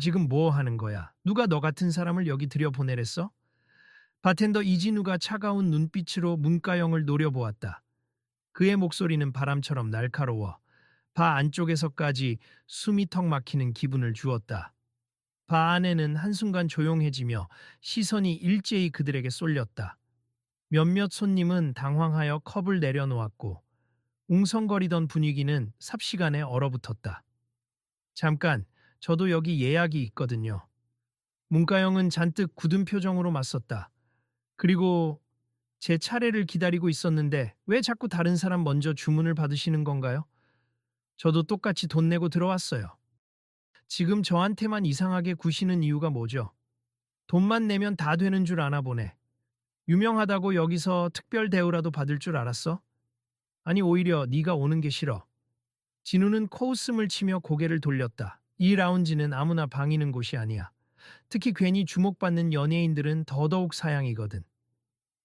지금 뭐 하는 거야? 누가 너 같은 사람을 여기 들여보내랬어? 바텐더 이진우가 차가운 눈빛으로 문가영을 노려보았다. 그의 목소리는 바람처럼 날카로워 바 안쪽에서까지 숨이 턱 막히는 기분을 주었다. 바 안에는 한순간 조용해지며 시선이 일제히 그들에게 쏠렸다. 몇몇 손님은 당황하여 컵을 내려놓았고 웅성거리던 분위기는 삽시간에 얼어붙었다. 잠깐, 저도 여기 예약이 있거든요. 문가영은 잔뜩 굳은 표정으로 맞섰다. 그리고 제 차례를 기다리고 있었는데 왜 자꾸 다른 사람 먼저 주문을 받으시는 건가요? 저도 똑같이 돈 내고 들어왔어요. 지금 저한테만 이상하게 구시는 이유가 뭐죠? 돈만 내면 다 되는 줄 아나 보네. 유명하다고 여기서 특별 대우라도 받을 줄 알았어? 아니 오히려 네가 오는 게 싫어. 진우는 코웃음을 치며 고개를 돌렸다. 이 라운지는 아무나 방이는 곳이 아니야. 특히 괜히 주목받는 연예인들은 더더욱 사양이거든.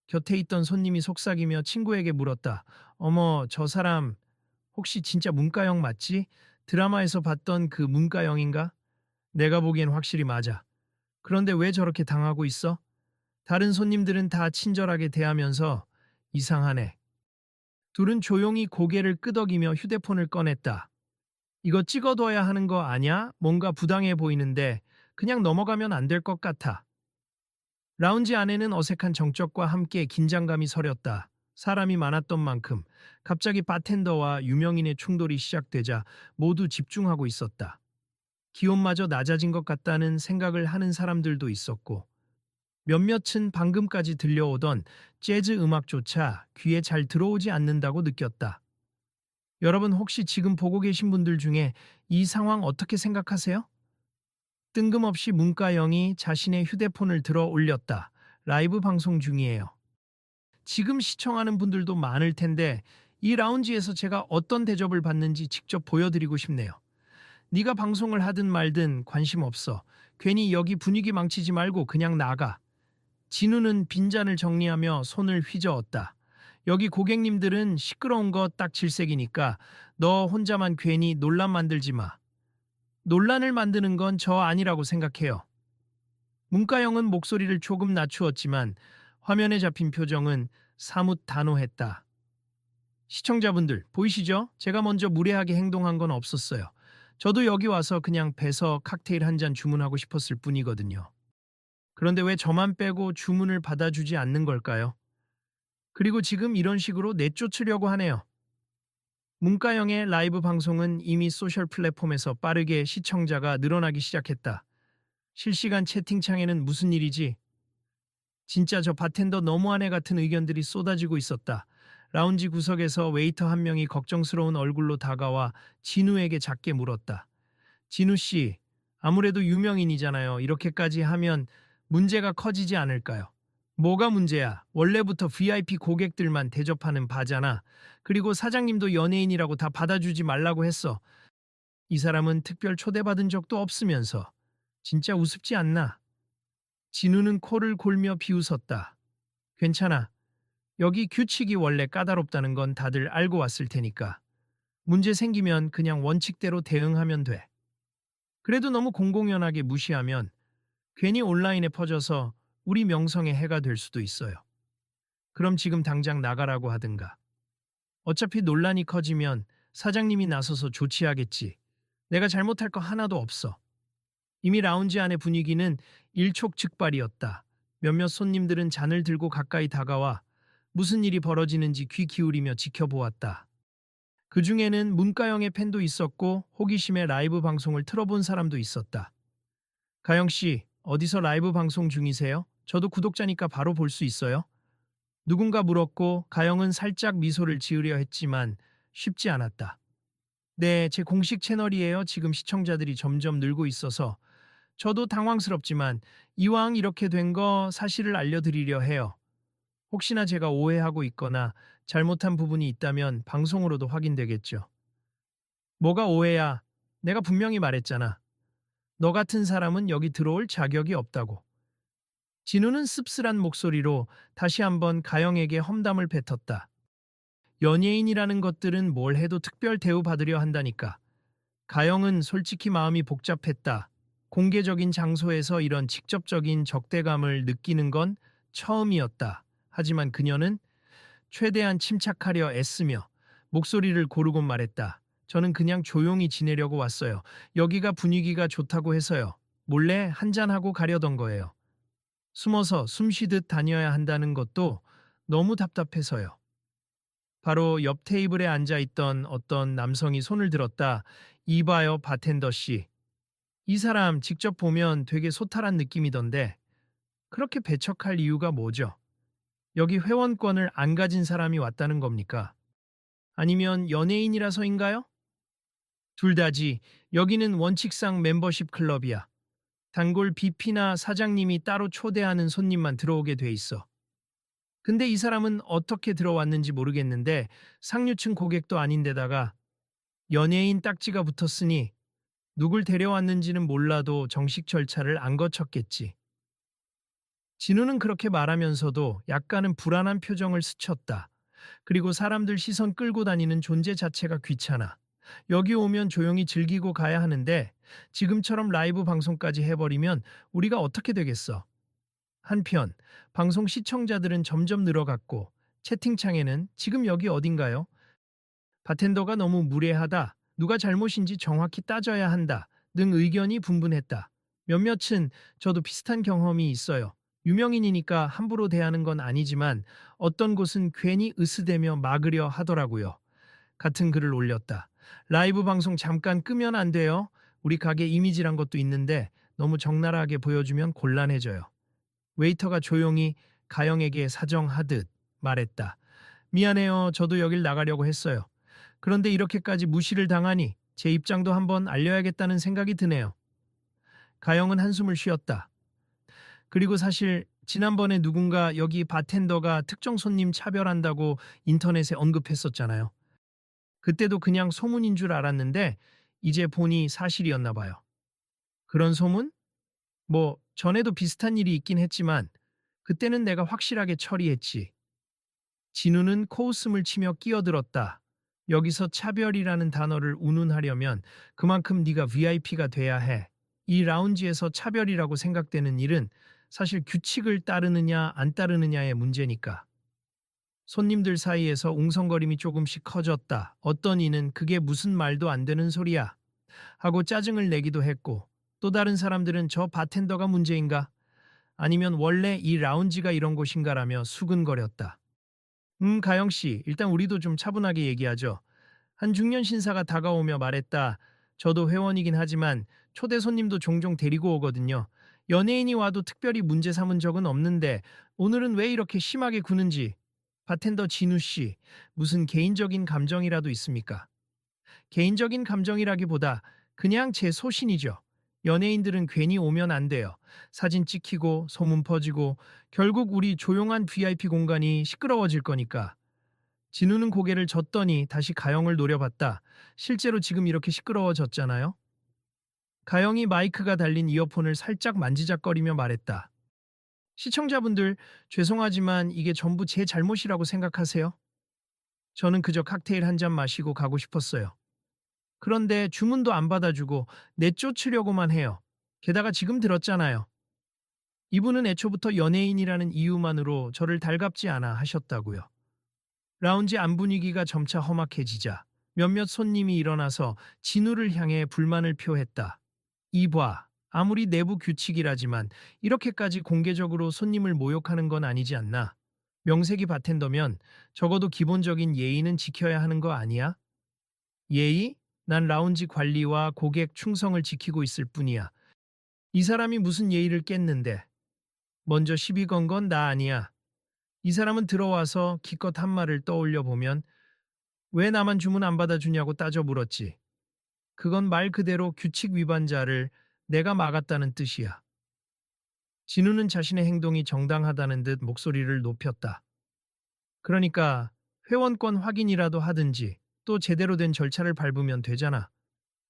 곁에 있던 손님이 속삭이며 친구에게 물었다. 어머, 저 사람 혹시 진짜 문가영 맞지? 드라마에서 봤던 그 문가영인가? 내가 보기엔 확실히 맞아. 그런데 왜 저렇게 당하고 있어? 다른 손님들은 다 친절하게 대하면서 이상하네. 둘은 조용히 고개를 끄덕이며 휴대폰을 꺼냈다. 이거 찍어둬야 하는 거 아냐? 뭔가 부당해 보이는데 그냥 넘어가면 안 될 것 같아. 라운지 안에는 어색한 정적과 함께 긴장감이 서렸다. 사람이 많았던 만큼 갑자기 바텐더와 유명인의 충돌이 시작되자 모두 집중하고 있었다. 기온마저 낮아진 것 같다는 생각을 하는 사람들도 있었고 몇몇은 방금까지 들려오던 재즈 음악조차 귀에 잘 들어오지 않는다고 느꼈다. 여러분 혹시 지금 보고 계신 분들 중에 이 상황 어떻게 생각하세요? 뜬금없이 문가영이 자신의 휴대폰을 들어 올렸다. 라이브 방송 중이에요. 지금 시청하는 분들도 많을 텐데 이 라운지에서 제가 어떤 대접을 받는지 직접 보여드리고 싶네요. 네가 방송을 하든 말든 관심 없어. 괜히 여기 분위기 망치지 말고 그냥 나가. 진우는 빈잔을 정리하며 손을 휘저었다. 여기 고객님들은 시끄러운 거 딱 질색이니까 너 혼자만 괜히 논란 만들지 마. 논란을 만드는 건 저 아니라고 생각해요. 문가영은 목소리를 조금 낮추었지만 화면에 잡힌 표정은 사뭇 단호했다. 시청자분들 보이시죠? 제가 먼저 무례하게 행동한 건 없었어요. 저도 여기 와서 그냥 배서 칵테일 한 잔 주문하고 싶었을 뿐이거든요. 그런데 왜 저만 빼고 주문을 받아주지 않는 걸까요? 그리고 지금 이런 식으로 내쫓으려고 하네요. 문가영의 라이브 방송은 이미 소셜 플랫폼에서 빠르게 시청자가 늘어나기 시작했다. 실시간 채팅창에는 무슨 일이지? 진짜 저 바텐더 너무하네 같은 의견들이 쏟아지고 있었다. 라운지 구석에서 웨이터 한 명이 걱정스러운 얼굴로 다가와 진우에게 작게 물었다. 진우 씨, 아무래도 유명인이잖아요. 이렇게까지 하면 문제가 커지지 않을까요? 뭐가 문제야? 원래부터 VIP 고객들만 대접하는 바잖아. 그리고 사장님도 연예인이라고 다 받아주지 말라고 했어. 이 사람은 특별 초대받은 적도 없으면서. 진짜 우습지 않나? 진우는 코를 골며 비웃었다. 괜찮아. 여기 규칙이 원래 까다롭다는 건 다들 알고 왔을 테니까. 문제 생기면 그냥 원칙대로 대응하면 돼. 그래도 너무 공공연하게 무시하면 괜히 온라인에 퍼져서 우리 명성에 해가 될 수도 있어요. 그럼 지금 당장 나가라고 하든가. 어차피 논란이 커지면 사장님이 나서서 조치하겠지. 내가 잘못할 거 하나도 없어. 이미 라운지 안의 분위기는 일촉즉발이었다. 몇몇 손님들은 잔을 들고 가까이 다가와 무슨 일이 벌어지는지 귀 기울이며 지켜보았다. 그 중에는 문가영의 팬도 있었고 호기심에 라이브 방송을 틀어본 사람도 있었다. 가영 씨, 어디서 라이브 방송 중이세요? 저도 구독자니까 바로 볼 수 있어요? 누군가 물었고 가영은 살짝 미소를 지으려 했지만 쉽지 않았다. 네, 제 공식 채널이에요. 지금 시청자들이 점점 늘고 있어서 저도 당황스럽지만 이왕 이렇게 된 거 사실을 알려드리려 해요. 혹시나 제가 오해하고 있거나 잘못한 부분이 있다면 방송으로도 확인되겠죠. 뭐가 오해야? 내가 분명히 말했잖아. 너 같은 사람은 여기 들어올 자격이 없다고. 진우는 씁쓸한 목소리로 다시 한번 가영에게 험담을 뱉었다. 연예인이라는 것들은 뭘 해도 특별 대우받으려 한다니까. 가영은 솔직히 마음이 복잡했다. 공개적인 장소에서 이런 직접적인 적대감을 느끼는 건 처음이었다. 하지만 그녀는 최대한 침착하려 애쓰며 목소리를 고르곤 말했다. 저는 그냥 조용히 지내려고 왔어요. 여기가 분위기가 좋다고 해서요. 몰래 한잔하고 가려던 거예요. 숨어서 숨 쉬듯 다녀야 한다는 것도 너무 답답해서요. 바로 옆 테이블에 앉아 있던 어떤 남성이 손을 들었다. 이봐요, 바텐더 씨. 이 사람 직접 보면 되게 소탈한 느낌이던데 그렇게 배척할 이유가 뭐죠? 여기 회원권을 안 가진 사람이 왔다는 겁니까? 아니면 연예인이라서인가요? 둘 다지. 여기는 원칙상 멤버십 클럽이야. 단골 BP나 사장님이 따로 초대하는 손님만 들어오게 돼 있어. 근데 이 사람은 어떻게 들어왔는지 모르겠는데 상류층 고객도 아닌데다가 연예인 딱지가 붙었으니 누굴 데려왔는지는 몰라도 정식 절차를 안 거쳤겠지. 진우는 그렇게 말하면서도 약간은 불안한 표정을 스쳤다. 그리고 사람들 시선 끌고 다니는 존재 자체가 귀찮아. 여기 오면 조용히 즐기고 가야 하는데 지금처럼 라이브 방송까지 해버리면 우리가 어떻게 되겠어? 한편 방송 시청자들은 점점 늘어갔고 채팅창에는 지금 여기 어딘가요? 바텐더가 너무 무례하다. 누가 잘못인지 정확히 따져야 한다. 등 의견이 분분했다. 몇몇은 저도 비슷한 경험이 있어요. 유명인이니까 함부로 대하는 건 아니지만 어떤 곳은 괜히 으스대며 막으려 하더라고요. 같은 글을 올렸다. 라이브 방송 잠깐 끄면 안 돼요. 우리 가게 이미지란 것도 있는데 너무 적나라하게 보여주면 곤란해져요. 웨이터가 조용히 가영에게 사정하듯 말했다. 미안해요. 저도 여길 나가려고 했어요. 그런데 이렇게까지 무시를 당하니 제 입장도 한번 알려야겠다는 생각이 드네요. 가영은 한숨을 쉬었다. 그리고 사실 지난번에 누군가 여기 바텐더가 특정 손님 차별한다고 인터넷에 언급했었잖아요. 그때도 그냥 소문인 줄 알았는데 이제 보니 사실이었나 봐요. 그런 소문? 뭐 전에도 비슷한 일이 있긴 했지만 그때는 내가 확실하게 처리했지. 진우는 코웃음을 치며 끼어들었다. 여기서 차별이라는 단어를 운운하려면 그만큼 네가 VIP가 돼야 해. 이 라운지에서 차별이라고 생각되는 일은 사실 규칙을 따르느냐 안 따르느냐의 문제니까. 손님들 사이에서 웅성거림이 조금씩 커졌다. 어떤 이는 그게 무슨 말도 안 되는 소리야 하고 짜증을 내기도 했고 또 다른 사람들은 저 바텐더가 문제인가? 아니면 원래 이 라운지가 이런 곳인가라며 수근거렸다. 가영 씨, 일단 우리도 좀 차분하게 얘기하죠. 한 중년 신사가 다가오며 말했다. 저도 회원이긴 하지만 초대 손님도 종종 데리고 오거든요. 연예인이 와도 특별히 문제 삼은 적은 없는데 오늘은 왜 이렇게 심하게 구는지. 바텐더 진우 씨, 무슨 개인적인 감정이라도 있습니까? 개인적인 감정이라기보다 그냥 제 소신이죠. 연예인들은 괜히 오면 안 돼요. 사진 찍히고 소문 퍼지고 결국 우리 조용한 VIP 공간이 시끄러워질 거니까. 진우는 고개를 젓더니 다시 가영을 노려봤다. 실제로 지금 이렇게 시끄러워졌잖아요. 가영이 마이크가 달린 이어폰을 살짝 만지작거리며 말했다. 시청자분들, 죄송하지만 이게 전부 제 잘못이라고 생각하세요? 저는 그저 칵테일 한 잔 마시고 가고 싶었어요. 그런데 주문도 안 받아주고 내쫓으려고만 해요. 게다가 지금 들었잖아요. 이분은 애초부터 연예인이라는 이유만으로 저를 달갑지 않아 하셨다고요. 라운지 안 분위기가 점차 험악해지자 몇몇 손님이 일어나서 진우를 향해 불만을 표했다. 이봐, 아무리 내부 규칙이라지만 이렇게까지 공개적으로 손님을 모욕하는 건 아니지 않나? 명색이 바텐더면 적어도 기본적인 예의는 지켜야 하는 거 아니야? 예의? 난 라운지 관리와 고객 충성을 지키고 있을 뿐이야. 이 사람이 무슨 예의를 깼는데. 먼저 시비 건 건 나 아니야. 이 사람은 들어와서 기껏 한 말을 떠올려 보면 왜 나만 주문 안 받아주냐고 따져 물었지. 그건 말 그대로 규칙 위반자를 내가 막았다는 뜻이야. 진우는 자신의 행동이 정당하다는 듯 목소리를 높였다. 그러니까 회원권 확인이라도 하든지 또 제대로 된 절차를 밟으면 되잖아.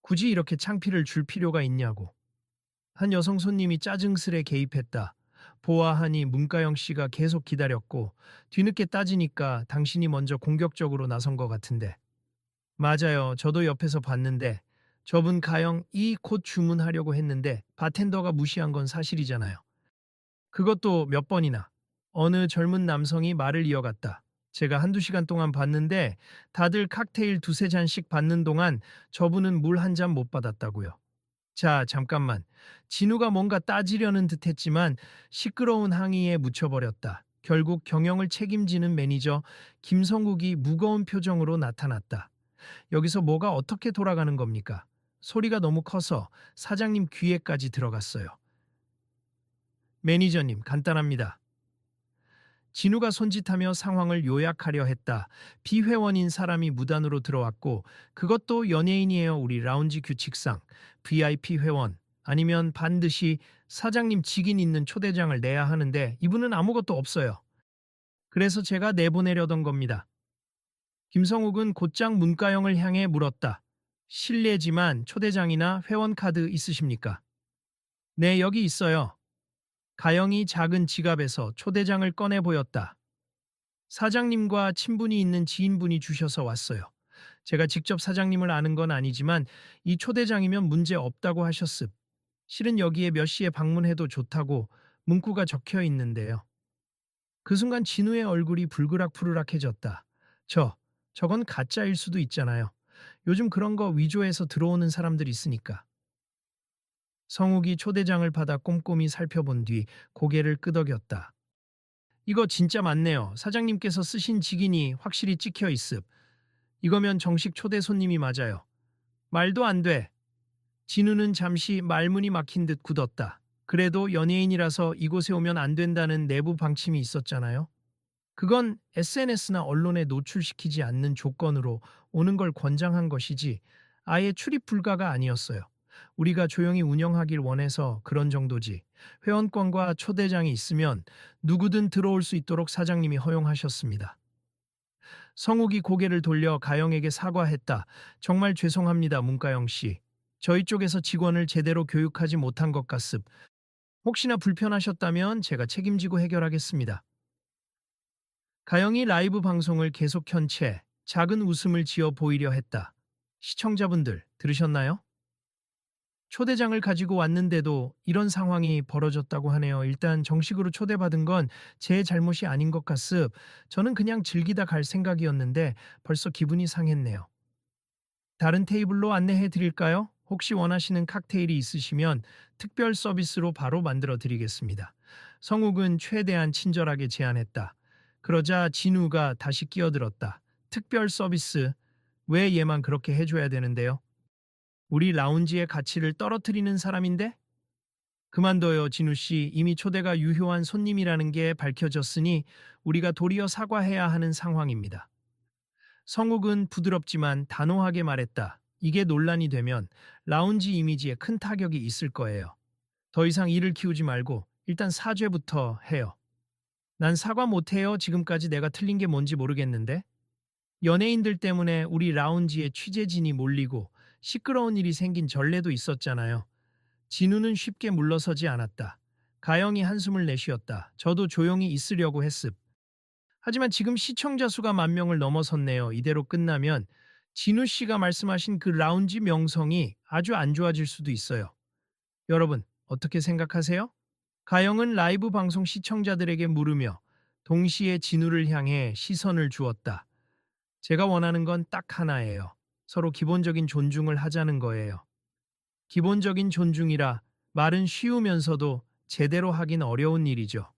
굳이 이렇게 창피를 줄 필요가 있냐고. 한 여성 손님이 짜증스레 개입했다. 보아하니 문가영 씨가 계속 기다렸고 뒤늦게 따지니까 당신이 먼저 공격적으로 나선 것 같은데. 맞아요. 저도 옆에서 봤는데 저분 가영이 곧 주문하려고 했는데 바텐더가 무시한 건 사실이잖아요. 그것도 몇 번이나. 어느 젊은 남성이 말을 이어갔다. 제가 한두 시간 동안 봤는데 다들 칵테일 두세 잔씩 받는 동안 저분은 물 한 잔 못 받았다고요. 자, 잠깐만. 진우가 뭔가 따지려는 듯 했지만 시끄러운 항의에 묻혀버렸다. 결국 경영을 책임지는 매니저 김성국이 무거운 표정으로 나타났다. 여기서 뭐가 어떻게 돌아가는 겁니까? 소리가 너무 커서 사장님 귀에까지 들어갔어요. 매니저님, 간단합니다. 진우가 손짓하며 상황을 요약하려 했다. 비회원인 사람이 무단으로 들어왔고 그것도 연예인이에요. 우리 라운지 규칙상 VIP 회원 아니면 반드시 사장님 직인 있는 초대장을 내야 하는데 이분은 아무것도 없어요. 그래서 제가 내보내려던 겁니다. 김성욱은 곧장 문가영을 향해 물었다. 실례지만 초대장이나 회원 카드 있으십니까? 네, 여기 있어요. 가영이 작은 지갑에서 초대장을 꺼내 보였다. 사장님과 친분이 있는 지인분이 주셔서 왔어요. 제가 직접 사장님을 아는 건 아니지만 이 초대장이면 문제 없다고 하셨습. 실은 여기에 몇 시에 방문해도 좋다고 문구가 적혀 있는데요. 그 순간 진우의 얼굴이 불그락푸르락해졌다. 저건 가짜일 수도 있잖아요. 요즘 그런 거 위조해서 들어오는 사람들 있으니까. 성욱이 초대장을 받아 꼼꼼히 살펴본 뒤 고개를 끄덕였다. 이거 진짜 맞네요. 사장님께서 쓰신 직인이 확실히 찍혀 있습. 이거면 정식 초대 손님이 맞아요. 말도 안 돼. 진우는 잠시 말문이 막힌 듯 굳었다. 그래도 연예인이라서 이곳에 오면 안 된다는 내부 방침이 있었잖아요. 그건 SNS나 언론에 노출시키지 않는 조건으로 오는 걸 권장한 것이지 아예 출입 불가가 아니었어요. 우리가 조용히 운영하길 원해서 그런 정도지. 회원권과 초대장이 있으면 누구든 들어올 수 있도록 사장님이 허용하셨습니다. 성욱이 고개를 돌려 가영에게 사과했다. 정말 죄송합니다, 문가영 씨. 저희 쪽에서 직원을 제대로 교육하지 못한 것 같습. 혹시나 불편하셨다면 제가 책임지고 해결하겠습니다. 가영이 라이브 방송을 계속 켠 채 작은 웃음을 지어 보이려 했다. 시청자분들, 들으셨나요? 초대장을 가지고 왔는데도 이런 상황이 벌어졌다고 하네요. 일단 정식으로 초대받은 건 제 잘못이 아닌 것 같습. 저는 그냥 즐기다 갈 생각이었는데 벌써 기분이 상했네요. 다른 테이블로 안내해 드릴까요? 혹시 원하시는 칵테일이 있으시면 특별 서비스로 바로 만들어 드리겠습니다. 성욱은 최대한 친절하게 제안했다. 그러자 진우가 다시 끼어들었다. 특별 서비스? 왜 얘만 그렇게 해줘야 되는데요? 우리 라운지의 가치를 떨어뜨리는 사람인데? 그만둬요, 진우 씨. 이미 초대가 유효한 손님이라는 게 밝혀졌으니 우리가 도리어 사과해야 하는 상황입니다. 성욱은 부드럽지만 단호하게 말했다. 이게 논란이 되면 라운지 이미지에 큰 타격이 있을 거예요. 더 이상 일을 키우지 말고 일단 사죄부터 해요. 난 사과 못해요. 지금까지 내가 틀린 게 뭔지 모르겠는데. 연예인들 때문에 우리 라운지에 취재진이 몰리고 시끄러운 일이 생긴 전례도 있었잖아요. 진우는 쉽게 물러서지 않았다. 가영이 한숨을 내쉬었다. 저도 조용히 있으려고 했습. 하지만 지금 시청자 수가 10,000명을 넘어섰네요. 이대로 끝나면 진우 씨가 말씀하신 그 라운지 명성이 아주 안 좋아질 수도 있어요. 여러분, 어떻게 생각하세요? 가영은 라이브 방송 시청자들에게 물으며 동시에 진우를 향해 시선을 주었다. 제가 원하는 건 딱 하나예요. 서로 기본적인 존중을 하자는 거예요. 기본적인 존중이라 말은 쉬우면서도 제대로 하긴 어려운 일이죠.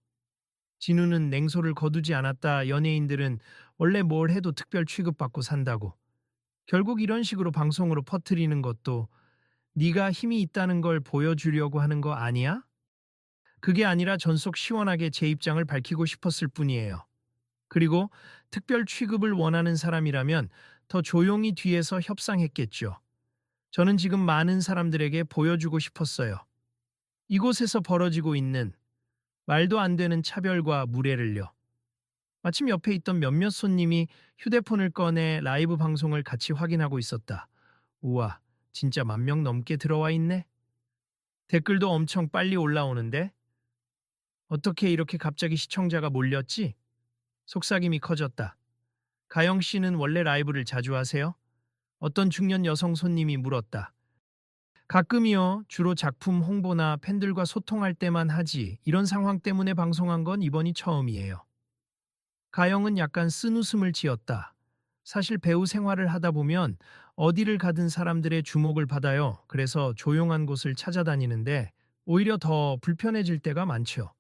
진우는 냉소를 거두지 않았다. 연예인들은 원래 뭘 해도 특별 취급받고 산다고. 결국 이런 식으로 방송으로 퍼뜨리는 것도 네가 힘이 있다는 걸 보여주려고 하는 거 아니야? 그게 아니라 전속 시원하게 제 입장을 밝히고 싶었을 뿐이에요. 그리고 특별 취급을 원하는 사람이라면 더 조용히 뒤에서 협상했겠죠. 저는 지금 많은 사람들에게 보여주고 싶었어요. 이곳에서 벌어지고 있는 말도 안 되는 차별과 무례를요. 마침 옆에 있던 몇몇 손님이 휴대폰을 꺼내 라이브 방송을 같이 확인하고 있었다. 우와, 진짜 10,000명 넘게 들어와 있네. 댓글도 엄청 빨리 올라오는데? 어떻게 이렇게 갑자기 시청자가 몰렸지? 속삭임이 커졌다. 가영 씨는 원래 라이브를 자주 하세요? 어떤 중년 여성 손님이 물었다. 가끔이요. 주로 작품 홍보나 팬들과 소통할 때만 하지. 이런 상황 때문에 방송한 건 이번이 처음이에요. 가영은 약간 쓴웃음을 지었다. 사실 배우 생활을 하다 보면 어디를 가든 사람들의 주목을 받아요. 그래서 조용한 곳을 찾아다니는데 오히려 더 불편해질 때가 많죠.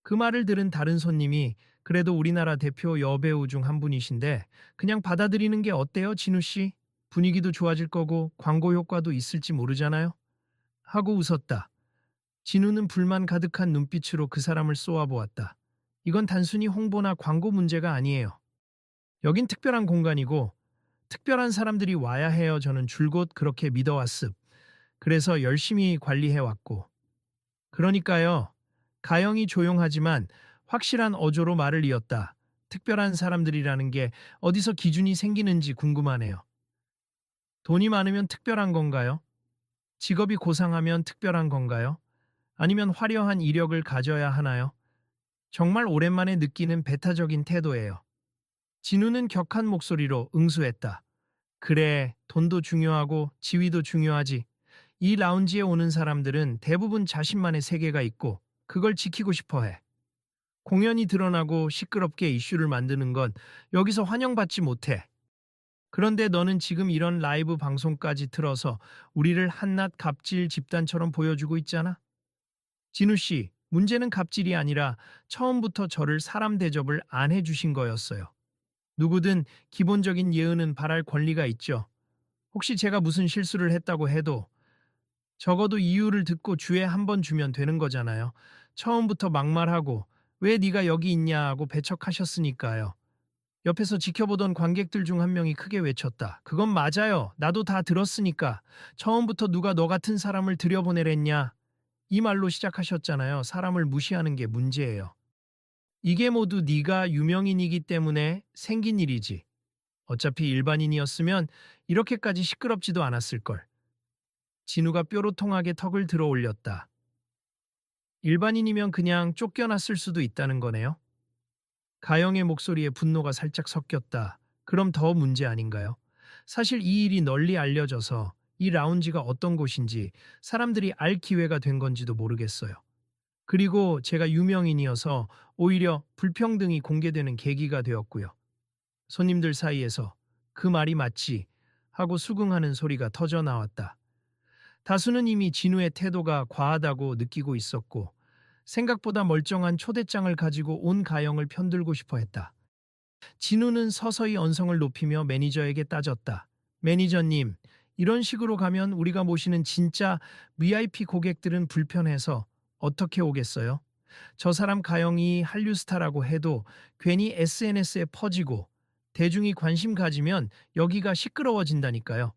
그 말을 들은 다른 손님이 그래도 우리나라 대표 여배우 중 한 분이신데 그냥 받아들이는 게 어때요, 진우 씨? 분위기도 좋아질 거고 광고 효과도 있을지 모르잖아요? 하고 웃었다. 진우는 불만 가득한 눈빛으로 그 사람을 쏘아보았다. 이건 단순히 홍보나 광고 문제가 아니에요. 여긴 특별한 공간이고 특별한 사람들이 와야 해요. 저는 줄곧 그렇게 믿어왔습. 그래서 열심히 관리해왔고. 그러니까요. 가영이 조용하지만 확실한 어조로 말을 이었다. 특별한 사람들이라는 게 어디서 기준이 생기는지 궁금하네요. 돈이 많으면 특별한 건가요? 직업이 고상하면 특별한 건가요? 아니면 화려한 이력을 가져야 하나요? 정말 오랜만에 느끼는 배타적인 태도예요. 진우는 격한 목소리로 응수했다. 그래, 돈도 중요하고 지위도 중요하지. 이 라운지에 오는 사람들은 대부분 자신만의 세계가 있고 그걸 지키고 싶어 해. 공연이 드러나고 시끄럽게 이슈를 만드는 건 여기서 환영받지 못해. 그런데 너는 지금 이런 라이브 방송까지 틀어서 우리를 한낱 갑질 집단처럼 보여주고 있잖아? 진우 씨, 문제는 갑질이 아니라 처음부터 저를 사람 대접을 안 해주신 거였어요. 누구든 기본적인 예의는 바랄 권리가 있죠. 혹시 제가 무슨 실수를 했다고 해도 적어도 이유를 듣고 주에 한 번 주면 되는 거잖아요. 처음부터 막말하고 왜 네가 여기 있냐고 배척하셨으니까요. 옆에서 지켜보던 관객들 중 한 명이 크게 외쳤다. 그건 맞아요. 나도 다 들었으니까. 처음부터 누가 너 같은 사람을 들여보내랬냐. 이 말로 시작하셨잖아요. 사람을 무시하는 게 문제예요. 이게 모두 네가 유명인이기 때문에 생긴 일이지. 어차피 일반인이었으면 이렇게까지 시끄럽지도 않았을걸. 진우가 뾰로통하게 턱을 들어 올렸다. 일반인이면 그냥 쫓겨났을 수도 있다는 거네요. 가영의 목소리에 분노가 살짝 섞였다. 그럼 더 문제 아닌가요? 사실 이 일이 널리 알려져서 이 라운지가 어떤 곳인지 사람들이 알 기회가 된 건지도 모르겠어요. 그리고 제가 유명인이어서 오히려 불평등이 공개되는 계기가 되었고요. 손님들 사이에서 그 말이 맞지 하고 수긍하는 소리가 터져 나왔다. 다수는 이미 진우의 태도가 과하다고 느끼고 있었고 생각보다 멀쩡한 초대장을 가지고 온 가영을 편들고 싶어 했다. 진우는 서서히 언성을 높이며 매니저에게 따졌다. 매니저님, 이런 식으로 가면 우리가 모시는 진짜 VIP 고객들은 불편해서 어떻게 오겠어요? 저 사람 가영이 한류 스타라고 해도 괜히 SNS에 퍼지고 대중이 관심 가지면 여기가 시끄러워진다니까요.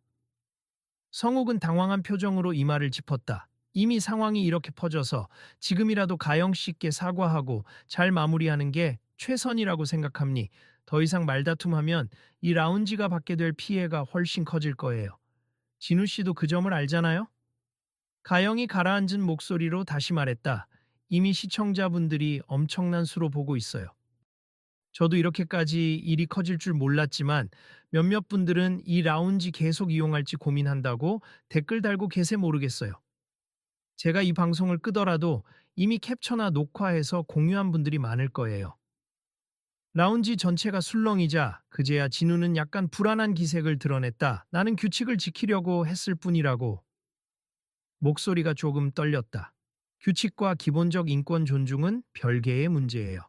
성욱은 당황한 표정으로 이 말을 짚었다. 이미 상황이 이렇게 퍼져서 지금이라도 가영 씨께 사과하고 잘 마무리하는 게 최선이라고 생각합니. 더 이상 말다툼하면 이 라운지가 받게 될 피해가 훨씬 커질 거예요. 진우 씨도 그 점을 알잖아요? 가영이 가라앉은 목소리로 다시 말했다. 이미 시청자분들이 엄청난 수로 보고 있어요. 저도 이렇게까지 일이 커질 줄 몰랐지만 몇몇 분들은 이 라운지 계속 이용할지 고민한다고 댓글 달고 계세 모르겠어요. 제가 이 방송을 끄더라도 이미 캡처나 녹화해서 공유한 분들이 많을 거예요. 라운지 전체가 술렁이자 그제야 진우는 약간 불안한 기색을 드러냈다. 나는 규칙을 지키려고 했을 뿐이라고. 목소리가 조금 떨렸다. 규칙과 기본적 인권 존중은 별개의 문제예요.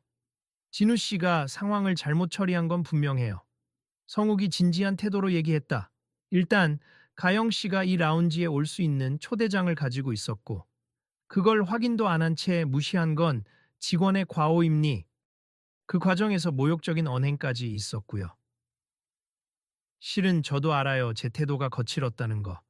진우 씨가 상황을 잘못 처리한 건 분명해요. 성욱이 진지한 태도로 얘기했다. 일단 가영 씨가 이 라운지에 올 수 있는 초대장을 가지고 있었고 그걸 확인도 안 한 채 무시한 건 직원의 과오임니. 그 과정에서 모욕적인 언행까지 있었고요. 실은 저도 알아요. 제 태도가 거칠었다는 거.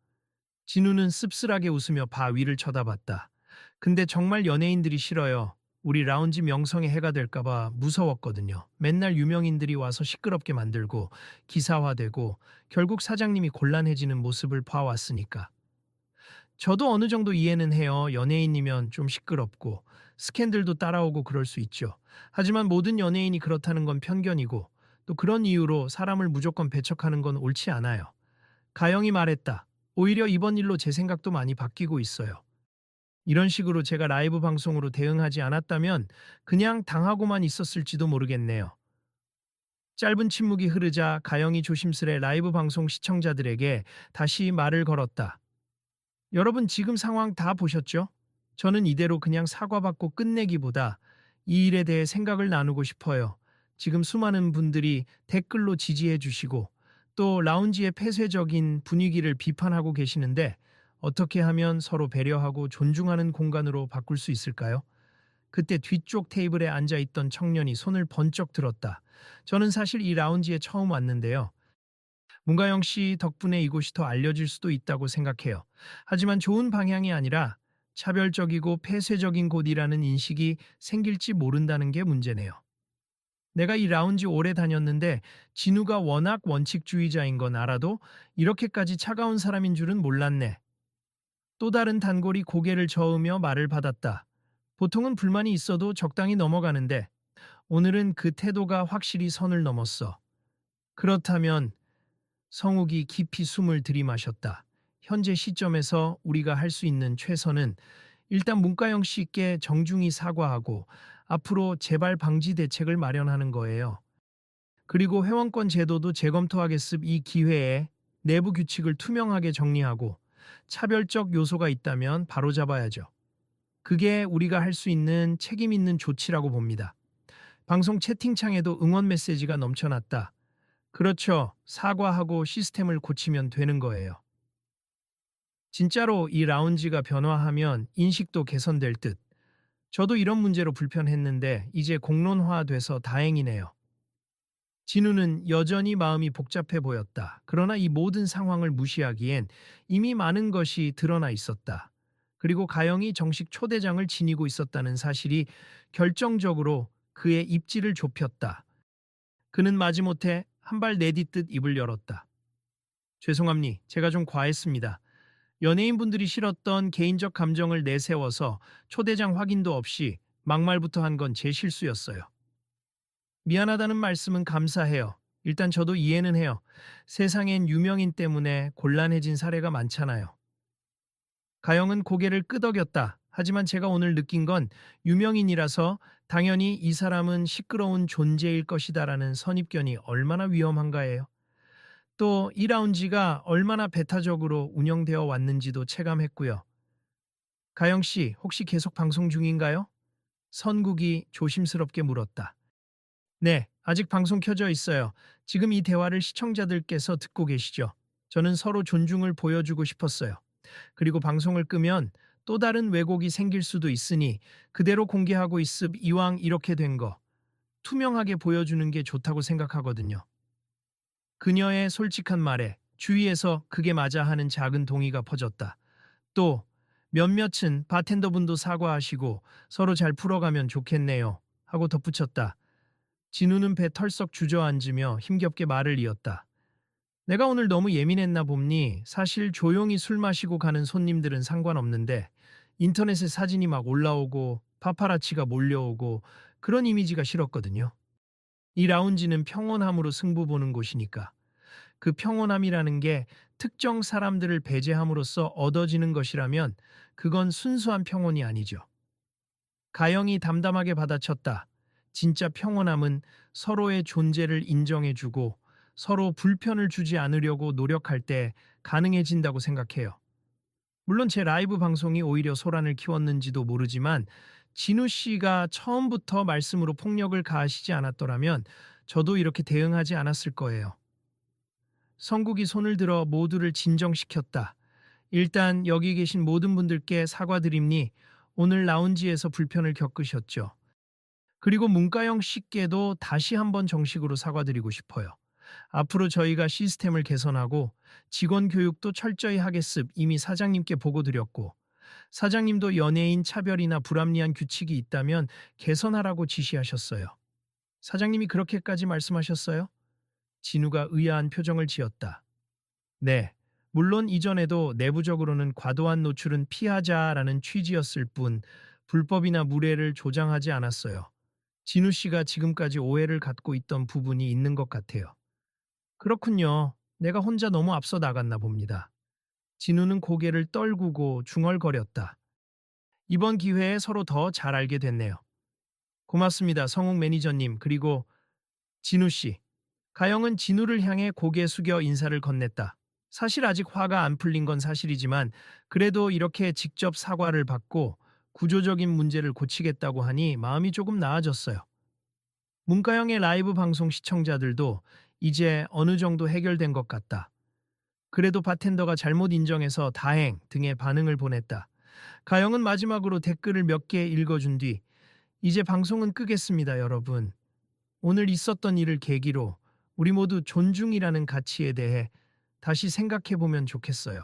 진우는 씁쓸하게 웃으며 바 위를 쳐다봤다. 근데 정말 연예인들이 싫어요. 우리 라운지 명성에 해가 될까봐 무서웠거든요. 맨날 유명인들이 와서 시끄럽게 만들고 기사화되고 결국 사장님이 곤란해지는 모습을 봐왔으니까. 저도 어느 정도 이해는 해요. 연예인이면 좀 시끄럽고 스캔들도 따라오고 그럴 수 있죠. 하지만 모든 연예인이 그렇다는 건 편견이고 또 그런 이유로 사람을 무조건 배척하는 건 옳지 않아요. 가영이 말했다. 오히려 이번 일로 제 생각도 많이 바뀌고 있어요. 이런 식으로 제가 라이브 방송으로 대응하지 않았다면 그냥 당하고만 있었을지도 모르겠네요. 짧은 침묵이 흐르자 가영이 조심스레 라이브 방송 시청자들에게 다시 말을 걸었다. 여러분 지금 상황 다 보셨죠? 저는 이대로 그냥 사과받고 끝내기보다 이 일에 대해 생각을 나누고 싶어요. 지금 수많은 분들이 댓글로 지지해 주시고 또 라운지의 폐쇄적인 분위기를 비판하고 계시는데 어떻게 하면 서로 배려하고 존중하는 공간으로 바꿀 수 있을까요? 그때 뒤쪽 테이블에 앉아 있던 청년이 손을 번쩍 들었다. 저는 사실 이 라운지에 처음 왔는데요. 문가영 씨 덕분에 이곳이 더 알려질 수도 있다고 생각해요. 하지만 좋은 방향이 아니라 차별적이고 폐쇄적인 곳이라는 인식이 생길지 모른다는 게 문제네요. 내가 이 라운지 오래 다녔는데 진우가 워낙 원칙주의자인 건 알아도 이렇게까지 차가운 사람인 줄은 몰랐네. 또 다른 단골이 고개를 저으며 말을 받았다. 보통은 불만이 있어도 적당히 넘어가는데 오늘은 그 태도가 확실히 선을 넘었어. 그렇다면 성욱이 깊이 숨을 들이마셨다. 현재 시점에서 우리가 할 수 있는 최선은 일단 문가영 씨께 정중히 사과하고 앞으로 재발 방지 대책을 마련하는 거예요. 그리고 회원권 제도도 재검토하겠습. 이 기회에 내부 규칙을 투명하게 정리하고 차별적 요소가 있다면 바로잡아야죠. 그게 우리가 할 수 있는 책임 있는 조치라고 봅니다. 방송 채팅창에도 응원 메시지가 넘쳐났다. 그렇죠. 사과하고 시스템을 고치면 되는 거예요. 진짜로 이 라운지가 변화하면 인식도 개선될 듯. 저도 이런 문제로 불편했는데 이제 공론화돼서 다행이네요. 진우는 여전히 마음이 복잡해 보였다. 그러나 이 모든 상황을 무시하기엔 이미 많은 것이 드러나 있었다. 그리고 가영이 정식 초대장을 지니고 있었다는 사실이 결정적으로 그의 입지를 좁혔다. 그는 마지못해 한 발 내딛듯 입을 열었다. 죄송합니. 제가 좀 과했습니다. 연예인분들이 실었던 개인적 감정을 내세워서 초대장 확인도 없이 막말부터 한 건 제 실수였어요. 미안하다는 말씀은 감사해요. 일단 저도 이해는 해요. 세상엔 유명인 때문에 곤란해진 사례가 많잖아요. 가영은 고개를 끄덕였다. 하지만 제가 오늘 느낀 건 유명인이라서 당연히 이 사람은 시끄러운 존재일 것이다라는 선입견이 얼마나 위험한가예요. 또 이 라운지가 얼마나 배타적으로 운영되어 왔는지도 체감했고요. 가영 씨, 혹시 계속 방송 중인가요? 선국이 조심스럽게 물었다. 네, 아직 방송 켜져 있어요. 지금 이 대화를 시청자들께서 듣고 계시죠. 저는 서로 존중을 보여주고 싶었어요. 그리고 방송을 끄면 또 다른 왜곡이 생길 수도 있으니 그대로 공개하고 있음. 이왕 이렇게 된 거 투명하게 보여주는 게 좋다고 생각하거든요. 그녀의 솔직한 말에 주위에서 그게 맞아 하는 작은 동의가 퍼졌다. 또 몇몇은 바텐더분도 사과하시고 서로 잘 풀어가면 좋겠네요 하고 덧붙였다. 진우는 배 털썩 주저앉으며 힘겹게 말을 이었다. 내가 오늘 너무 예민했나 봅니. 사실 조용히 술 마시고 가는 손님들은 상관없는데 인터넷에 사진이 막 올라오고 파파라치가 몰려오고 그런 이미지가 싫었거든요. 이 라운지는 평온함으로 승부 보는 곳이니까. 그 평온함이라는 게 특정 사람들을 배제함으로써 얻어지는 것이라면 그건 순수한 평온이 아니죠. 가영이 담담하게 받아쳤다. 진짜 평온함은 서로의 존재를 인정해주고 서로 불편을 주지 않으려고 노력할 때 가능해진다고 생각해요. 물론 제 라이브 방송이 오히려 소란을 키웠는지도 모르지만 진우 씨가 처음부터 말씀으로 폭력을 가하시지 않았더라면 저도 이렇게 대응하지 않았을 거예요. 성국이 손을 들어 모두를 진정시켰다. 일단 여기 계신 모든 분들께 사과드립니. 오늘 라운지에서 불편을 겪으셨죠. 그리고 문가영 씨께도 다시 한번 정식으로 사과드리고 싶어요. 앞으로 저희가 시스템을 개선하고 직원 교육도 철저히 하겠습. 이미 사장님께 보고드렸고 사장님도 연예인 차별이나 불합리한 규칙이 있다면 개선하라고 지시하셨어요. 사장님이 그렇게까지 말씀하셨어요? 진우가 의아한 표정을 지었다. 네. 물론 이전에도 내부적으로는 과도한 노출은 피하자라는 취지였을 뿐 불법이나 무례를 조장하지 않았어요. 진우 씨가 지금까지 오해를 갖고 있던 부분이 있는 것 같아요. 그렇군요. 내가 혼자 너무 앞서 나갔나 봅니다. 진우는 고개를 떨구고 중얼거렸다. 이번 기회에 서로 더 잘 알게 됐네요. 고맙습니다, 성욱 매니저님. 그리고 진우 씨. 가영은 진우를 향해 고개 숙여 인사를 건넸다. 사실 아직 화가 안 풀린 건 사실이지만 그래도 이렇게 직접 사과를 받고 구조적인 문제를 고치겠다고 하니 마음이 조금 나아졌어요. 문가영의 라이브 방송 시청자들도 이제 어느 정도 해결된 것 같다. 그래도 바텐더가 잘못 인정해서 다행 등의 반응을 보냈다. 가영은 마지막으로 댓글을 몇 개 읽어준 뒤 이제 방송은 끄겠습니다, 여러분. 오늘 있었던 일을 계기로 우리 모두 존중이라는 가치에 대해 다시 생각해 보면 좋겠어요.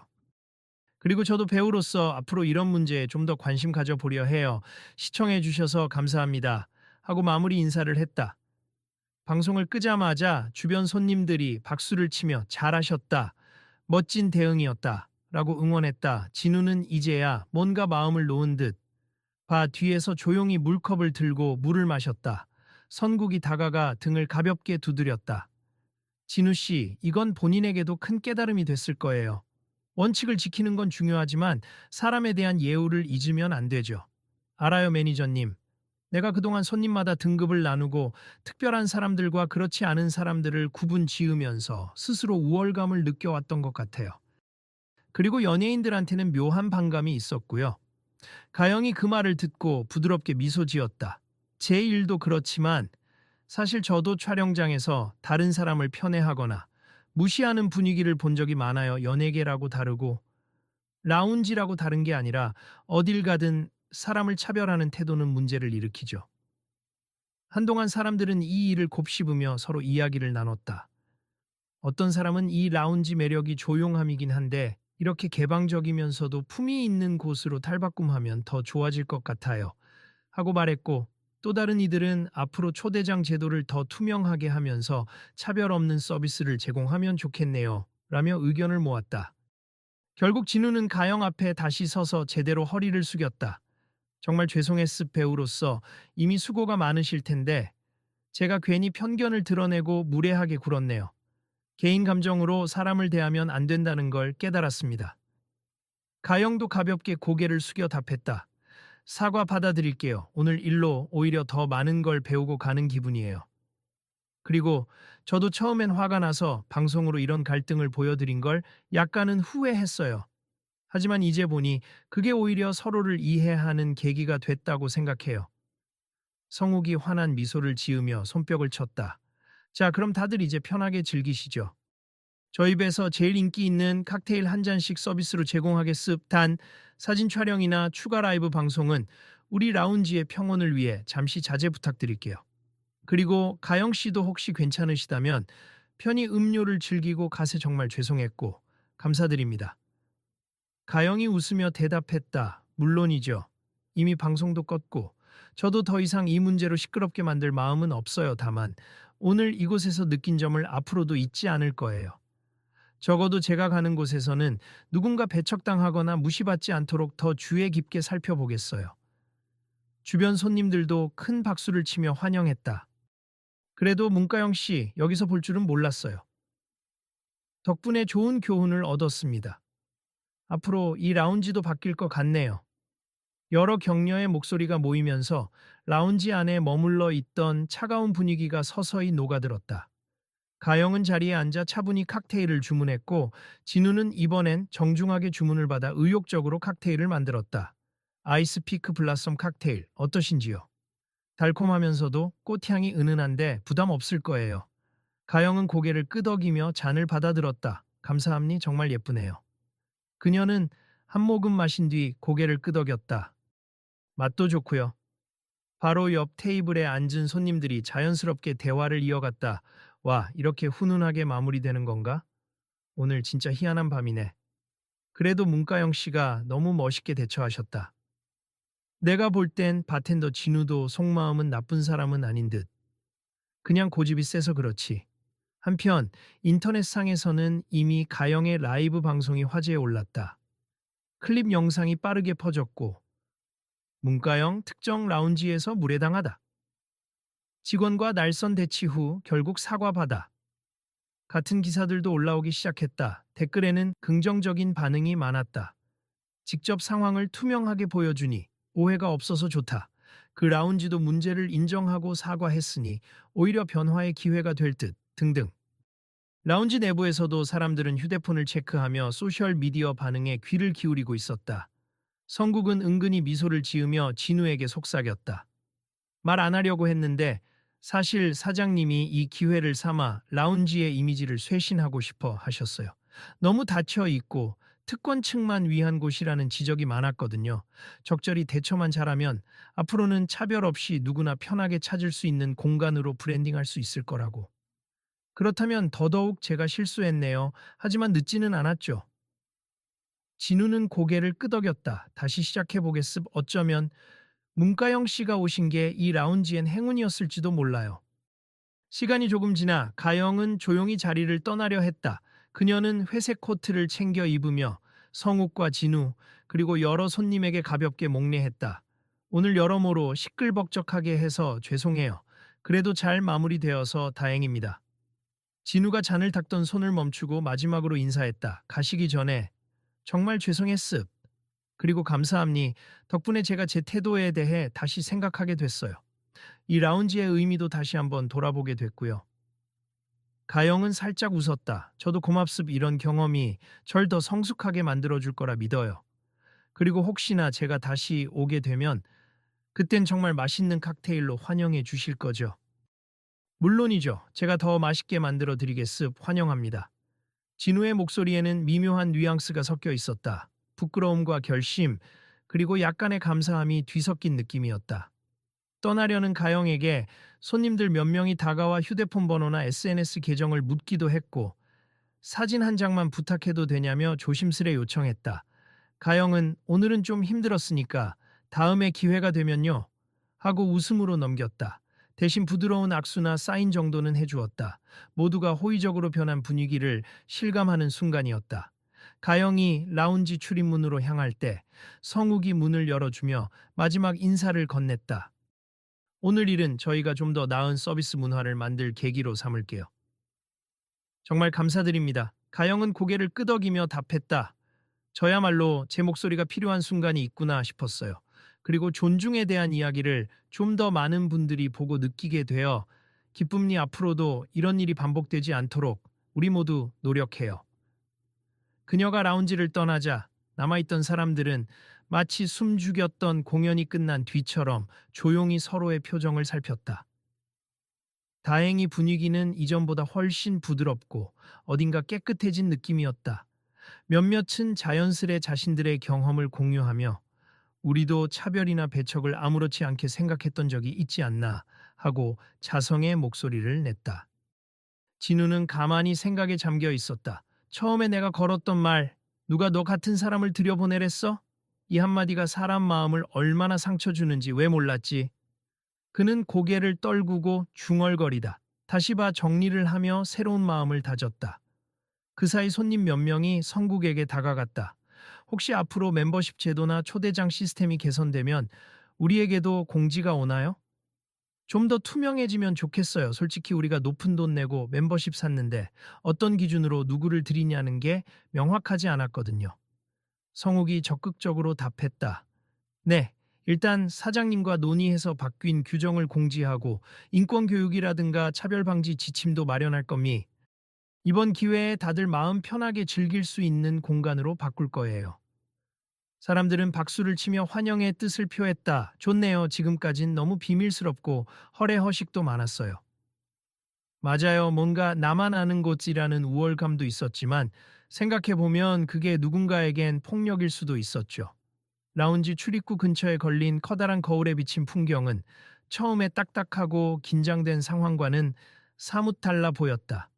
그리고 저도 배우로서 앞으로 이런 문제에 좀 더 관심 가져보려 해요. 시청해 주셔서 감사합니다. 하고 마무리 인사를 했다. 방송을 끄자마자 주변 손님들이 박수를 치며 잘하셨다. 멋진 대응이었다. 라고 응원했다. 진우는 이제야 뭔가 마음을 놓은 듯 뒤에서 조용히 물컵을 들고 물을 마셨다. 선국이 다가가 등을 가볍게 두드렸다. 진우 씨, 이건 본인에게도 큰 깨달음이 됐을 거예요. 원칙을 지키는 건 중요하지만 사람에 대한 예우를 잊으면 안 되죠. 알아요, 매니저님. 내가 그동안 손님마다 등급을 나누고 특별한 사람들과 그렇지 않은 사람들을 구분 지으면서 스스로 우월감을 느껴왔던 것 같아요. 그리고 연예인들한테는 묘한 반감이 있었고요. 가영이 그 말을 듣고 부드럽게 미소 지었다. 제 일도 그렇지만 사실 저도 촬영장에서 다른 사람을 편애하거나 무시하는 분위기를 본 적이 많아요. 연예계라고 다르고 라운지라고 다른 게 아니라 어딜 가든 사람을 차별하는 태도는 문제를 일으키죠. 한동안 사람들은 이 일을 곱씹으며 서로 이야기를 나눴다. 어떤 사람은 이 라운지 매력이 조용함이긴 한데 이렇게 개방적이면서도 품위 있는 곳으로 탈바꿈하면 더 좋아질 것 같아요. 하고 말했고 또 다른 이들은 앞으로 초대장 제도를 더 투명하게 하면서 차별 없는 서비스를 제공하면 좋겠네요. 라며 의견을 모았다. 결국 진우는 가영 앞에 다시 서서 제대로 허리를 숙였다. 정말 죄송했습 배우로서 이미 수고가 많으실 텐데 제가 괜히 편견을 드러내고 무례하게 굴었네요. 개인 감정으로 사람을 대하면 안 된다는 걸 깨달았습니다. 가영도 가볍게 고개를 숙여 답했다. 사과 받아드릴게요. 오늘 일로 오히려 더 많은 걸 배우고 가는 기분이에요. 그리고 저도 처음엔 화가 나서 방송으로 이런 갈등을 보여드린 걸 약간은 후회했어요. 하지만 이제 보니 그게 오히려 서로를 이해하는 계기가 됐다고 생각해요. 성욱이 환한 미소를 지으며 손뼉을 쳤다. 자, 그럼 다들 이제 편하게 즐기시죠. 저희 배에서 제일 인기 있는 칵테일 한 잔씩 서비스로 제공하겠습. 단, 사진 촬영이나 추가 라이브 방송은 우리 라운지의 평온을 위해 잠시 자제 부탁드릴게요. 그리고 가영 씨도 혹시 괜찮으시다면 편히 음료를 즐기고 가세. 정말 죄송했고 감사드립니다. 가영이 웃으며 대답했다. 물론이죠. 이미 방송도 껐고 저도 더 이상 이 문제로 시끄럽게 만들 마음은 없어요. 다만 오늘 이곳에서 느낀 점을 앞으로도 잊지 않을 거예요. 적어도 제가 가는 곳에서는 누군가 배척당하거나 무시받지 않도록 더 주의 깊게 살펴보겠어요. 주변 손님들도 큰 박수를 치며 환영했다. 그래도 문가영 씨, 여기서 볼 줄은 몰랐어요. 덕분에 좋은 교훈을 얻었습니다. 앞으로 이 라운지도 바뀔 것 같네요. 여러 격려의 목소리가 모이면서 라운지 안에 머물러 있던 차가운 분위기가 서서히 녹아들었다. 가영은 자리에 앉아 차분히 칵테일을 주문했고 진우는 이번엔 정중하게 주문을 받아 의욕적으로 칵테일을 만들었다. 아이스 피크 블라썸 칵테일 어떠신지요? 달콤하면서도 꽃향이 은은한데 부담 없을 거예요. 가영은 고개를 끄덕이며 잔을 받아들었다. 감사합니 정말 예쁘네요. 그녀는 한 모금 마신 뒤 고개를 끄덕였다. 맛도 좋고요. 바로 옆 테이블에 앉은 손님들이 자연스럽게 대화를 이어갔다. 와, 이렇게 훈훈하게 마무리되는 건가? 오늘 진짜 희한한 밤이네. 그래도 문가영 씨가 너무 멋있게 대처하셨다. 내가 볼 땐 바텐더 진우도 속마음은 나쁜 사람은 아닌 듯. 그냥 고집이 세서 그렇지. 한편 인터넷상에서는 이미 가영의 라이브 방송이 화제에 올랐다. 클립 영상이 빠르게 퍼졌고 문가영 특정 라운지에서 무례당하다. 직원과 날선 대치 후 결국 사과받아. 같은 기사들도 올라오기 시작했다. 댓글에는 긍정적인 반응이 많았다. 직접 상황을 투명하게 보여주니 오해가 없어서 좋다. 그 라운지도 문제를 인정하고 사과했으니 오히려 변화의 기회가 될 듯 등등. 라운지 내부에서도 사람들은 휴대폰을 체크하며 소셜미디어 반응에 귀를 기울이고 있었다. 성국은 은근히 미소를 지으며 진우에게 속삭였다. 말 안 하려고 했는데 사실 사장님이 이 기회를 삼아 라운지의 이미지를 쇄신하고 싶어 하셨어요. 너무 닫혀 있고 특권층만 위한 곳이라는 지적이 많았거든요. 적절히 대처만 잘하면 앞으로는 차별 없이 누구나 편하게 찾을 수 있는 공간으로 브랜딩할 수 있을 거라고. 그렇다면 더더욱 제가 실수했네요. 하지만 늦지는 않았죠. 진우는 고개를 끄덕였다. 다시 시작해보겠습. 어쩌면 문가영 씨가 오신 게 이 라운지엔 행운이었을지도 몰라요. 시간이 조금 지나 가영은 조용히 자리를 떠나려 했다. 그녀는 회색 코트를 챙겨 입으며 성욱과 진우 그리고 여러 손님에게 가볍게 목례했다. 오늘 여러모로 시끌벅적하게 해서 죄송해요. 그래도 잘 마무리되어서 다행입니다. 진우가 잔을 닦던 손을 멈추고 마지막으로 인사했다. 가시기 전에 정말 죄송했습. 그리고 감사합니. 덕분에 제가 제 태도에 대해 다시 생각하게 됐어요. 이 라운지의 의미도 다시 한번 돌아보게 됐고요. 가영은 살짝 웃었다. 저도 고맙습. 이런 경험이 절 더 성숙하게 만들어줄 거라 믿어요. 그리고 혹시나 제가 다시 오게 되면 그땐 정말 맛있는 칵테일로 환영해 주실 거죠. 물론이죠. 제가 더 맛있게 만들어 드리겠습. 환영합니다. 진우의 목소리에는 미묘한 뉘앙스가 섞여 있었다. 부끄러움과 결심, 그리고 약간의 감사함이 뒤섞인 느낌이었다. 떠나려는 가영에게 손님들 몇 명이 다가와 휴대폰 번호나 SNS 계정을 묻기도 했고 사진 한 장만 부탁해도 되냐며 조심스레 요청했다. 가영은 오늘은 좀 힘들었으니까 다음에 기회가 되면요 하고 웃음으로 넘겼다. 대신 부드러운 악수나 사인 정도는 해주었다. 모두가 호의적으로 변한 분위기를 실감하는 순간이었다. 가영이 라운지 출입문으로 향할 때 성욱이 문을 열어주며 마지막 인사를 건넸다. 오늘 일은 저희가 좀 더 나은 서비스 문화를 만들 계기로 삼을게요. 정말 감사드립니다. 가영은 고개를 끄덕이며 답했다. 저야말로 제 목소리가 필요한 순간이 있구나 싶었어요. 그리고 존중에 대한 이야기를 좀 더 많은 분들이 보고 느끼게 되어 기쁨니 앞으로도 이런 일이 반복되지 않도록 우리 모두 노력해요. 그녀가 라운지를 떠나자 남아있던 사람들은 마치 숨죽였던 공연이 끝난 뒤처럼 조용히 서로의 표정을 살폈다. 다행히 분위기는 이전보다 훨씬 부드럽고 어딘가 깨끗해진 느낌이었다. 몇몇은 자연스레 자신들의 경험을 공유하며 우리도 차별이나 배척을 아무렇지 않게 생각했던 적이 있지 않나 하고 자성의 목소리를 냈다. 진우는 가만히 생각에 잠겨 있었다. 처음에 내가 걸었던 말, 누가 너 같은 사람을 들여보내랬어? 이 한마디가 사람 마음을 얼마나 상처 주는지 왜 몰랐지? 그는 고개를 떨구고 중얼거리다. 다시 봐 정리를 하며 새로운 마음을 다졌다. 그 사이 손님 몇 명이 성국에게 다가갔다. 혹시 앞으로 멤버십 제도나 초대장 시스템이 개선되면 우리에게도 공지가 오나요? 좀 더 투명해지면 좋겠어요. 솔직히 우리가 높은 돈 내고 멤버십 샀는데 어떤 기준으로 누구를 드리냐는 게 명확하지 않았거든요. 성욱이 적극적으로 답했다. 네, 일단 사장님과 논의해서 바뀐 규정을 공지하고 인권교육이라든가 차별방지 지침도 마련할 겁니. 이번 기회에 다들 마음 편하게 즐길 수 있는 공간으로 바꿀 거예요. 사람들은 박수를 치며 환영의 뜻을 표했다. 좋네요. 지금까진 너무 비밀스럽고 허례허식도 많았어요. 맞아요. 뭔가 나만 아는 곳이라는 우월감도 있었지만 생각해보면 그게 누군가에겐 폭력일 수도 있었죠. 라운지 출입구 근처에 걸린 커다란 거울에 비친 풍경은 처음에 딱딱하고 긴장된 상황과는 사뭇 달라 보였다.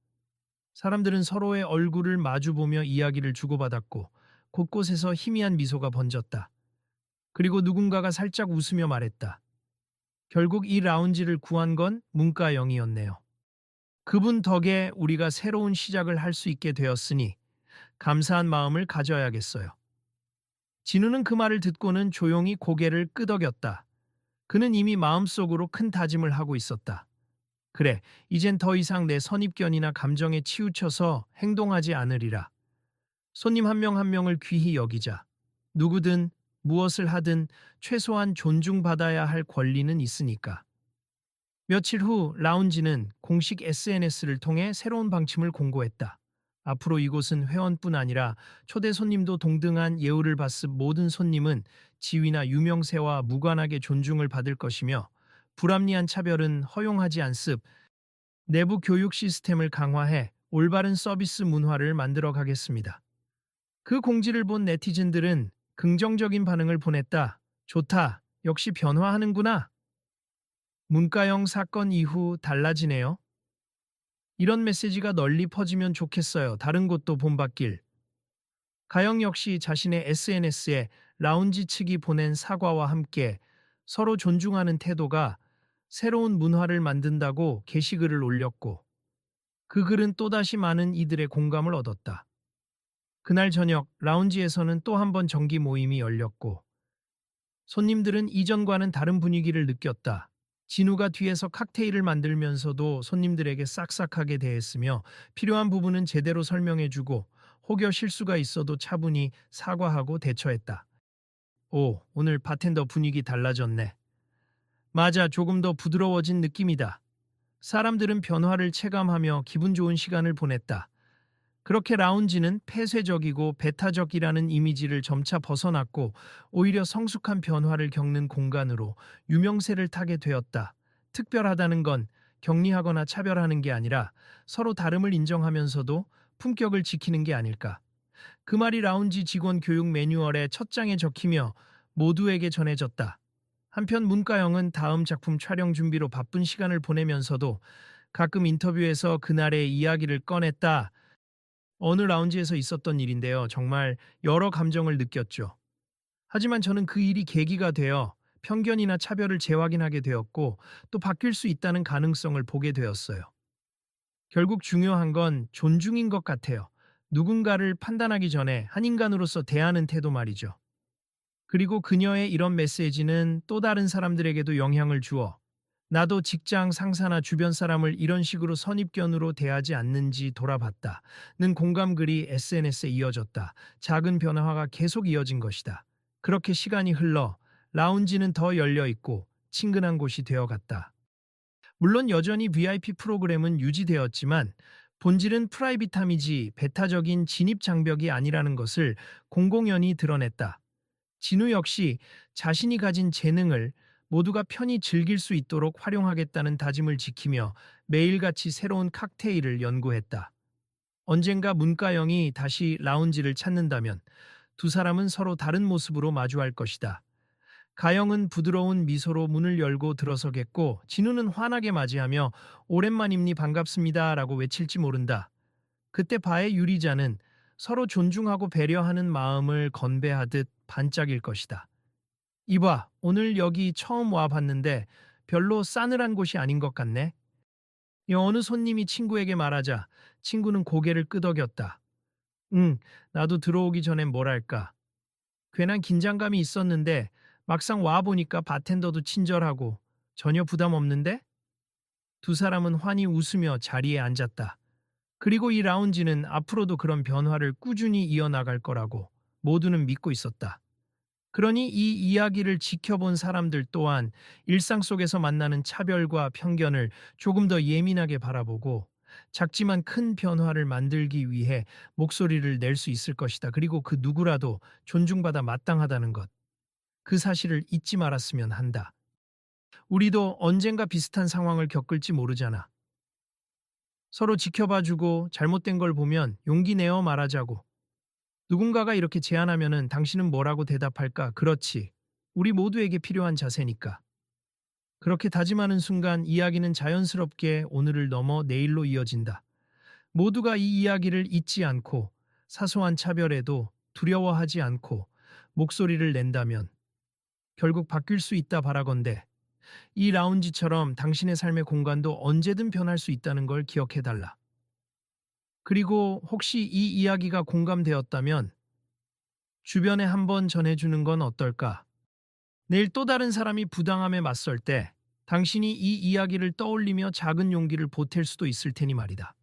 사람들은 서로의 얼굴을 마주보며 이야기를 주고받았고 곳곳에서 희미한 미소가 번졌다. 그리고 누군가가 살짝 웃으며 말했다. 결국 이 라운지를 구한 건 문가영이었네요. 그분 덕에 우리가 새로운 시작을 할 수 있게 되었으니 감사한 마음을 가져야겠어요. 진우는 그 말을 듣고는 조용히 고개를 끄덕였다. 그는 이미 마음속으로 큰 다짐을 하고 있었다. 그래, 이젠 더 이상 내 선입견이나 감정에 치우쳐서 행동하지 않으리라. 손님 한 명 한 명을 귀히 여기자. 누구든 무엇을 하든 최소한 존중받아야 할 권리는 있으니까. 며칠 후 라운지는 공식 SNS를 통해 새로운 방침을 공고했다. 앞으로 이곳은 회원뿐 아니라 초대 손님도 동등한 예우를 받습. 모든 손님은 지위나 유명세와 무관하게 존중을 받을 것이며 불합리한 차별은 허용하지 않습. 내부 교육 시스템을 강화해 올바른 서비스 문화를 만들어 가겠습니다. 그 공지를 본 네티즌들은 긍정적인 반응을 보냈다. 좋다. 역시 변화하는구나. 문가영 사건 이후 달라지네요. 이런 메시지가 널리 퍼지면 좋겠어요. 다른 곳도 본받길. 가영 역시 자신의 SNS에 라운지 측이 보낸 사과와 함께 서로 존중하는 태도가 새로운 문화를 만든다고 게시글을 올렸고 그 글은 또다시 많은 이들의 공감을 얻었다. 그날 저녁 라운지에서는 또 한 번 정기 모임이 열렸고 손님들은 이전과는 다른 분위기를 느꼈다. 진우가 뒤에서 칵테일을 만들면서도 손님들에게 싹싹하게 대했으며 필요한 부분은 제대로 설명해주고 혹여 실수가 있어도 차분히 사과하고 대처했다. 오, 오늘 바텐더 분위기 달라졌네. 맞아, 조금 더 부드러워진 느낌이다. 사람들은 변화를 체감하며 기분 좋은 시간을 보냈다. 그렇게 라운지는 폐쇄적이고 배타적이라는 이미지를 점차 벗어났고 오히려 성숙한 변화를 겪는 공간으로 유명세를 타게 되었다. 특별하다는 건 격리하거나 차별하는 게 아니라 서로 다름을 인정하면서도 품격을 지키는 게 아닐까. 그 말이 라운지 직원 교육 매뉴얼의 첫 장에 적히며 모두에게 전해졌다. 한편 문가영은 다음 작품 촬영 준비로 바쁜 시간을 보내면서도 가끔 인터뷰에서 그날의 이야기를 꺼냈다. 어느 라운지에서 있었던 일인데요. 정말 여러 감정을 느꼈죠. 하지만 저는 그 일이 계기가 되어 편견이나 차별을 재확인하게 되었고 또 바뀔 수 있다는 가능성을 보게 되었어요. 결국 중요한 건 존중인 것 같아요. 누군가를 판단하기 전에 한 인간으로서 대하는 태도 말이죠. 그리고 그녀의 이런 메시지는 또 다른 사람들에게도 영향을 주어 나도 직장 상사나 주변 사람을 이런 식으로 선입견으로 대하지 않는지 돌아봤다는 공감글이 SNS에 이어졌다. 작은 변화가 계속 이어진 것이다. 그렇게 시간이 흘러 라운지는 더 열려 있고 친근한 곳이 되어갔다. 물론 여전히 VIP 프로그램은 유지되었지만 본질은 프라이빗함이지 배타적인 진입 장벽이 아니라는 것을 공공연히 드러냈다. 진우 역시 자신이 가진 재능을 모두가 편히 즐길 수 있도록 활용하겠다는 다짐을 지키며 매일같이 새로운 칵테일을 연구했다. 언젠가 문가영이 다시 라운지를 찾는다면 두 사람은 서로 다른 모습으로 마주할 것이다. 가영은 부드러운 미소로 문을 열고 들어서겠고 진우는 환하게 맞이하며 오랜만입니 반갑습니다 라고 외칠지 모른다. 그때 바의 유리자는 서로 존중하고 배려하는 마음을 건배하듯 반짝일 것이다. 이봐, 오늘 여기 처음 와봤는데 별로 싸늘한 곳이 아닌 것 같네. 이 어느 손님이 친구에게 말하자 친구는 고개를 끄덕였다. 응, 나도 들어오기 전엔 뭐랄까. 괜한 긴장감이 있었는데 막상 와보니까 바텐더도 친절하고 전혀 부담 없는데? 두 사람은 환히 웃으며 자리에 앉았다. 그리고 이 라운지는 앞으로도 그런 변화를 꾸준히 이어나갈 거라고 모두는 믿고 있었다. 그러니 이 이야기를 지켜본 사람들 또한 일상 속에서 만나는 차별과 편견을 조금 더 예민하게 바라보고 작지만 큰 변화를 만들기 위해 목소리를 낼 수 있을 것이다. 그리고 그 누구라도 존중받아 마땅하다는 것. 그 사실을 잊지 말았으면 한다. 우리도 언젠가 비슷한 상황을 겪을지 모르잖아. 서로 지켜봐주고 잘못된 걸 보면 용기 내어 말하자고. 누군가가 이렇게 제안하면은 당신은 뭐라고 대답할까? 그렇지. 우리 모두에게 필요한 자세니까. 그렇게 다짐하는 순간 이야기는 자연스럽게 오늘을 넘어 내일로 이어진다. 모두가 이 이야기를 잊지 않고 사소한 차별에도 두려워하지 않고 목소리를 낸다면 결국 바뀔 수 있다 바라건대 이 라운지처럼 당신의 삶의 공간도 언제든 변할 수 있다는 걸 기억해달라. 그리고 혹시 이 이야기가 공감되었다면 주변에 한번 전해주는 건 어떨까? 내일 또 다른 사람이 부당함에 맞설 때 당신이 이 이야기를 떠올리며 작은 용기를 보탤 수도 있을 테니 말이다.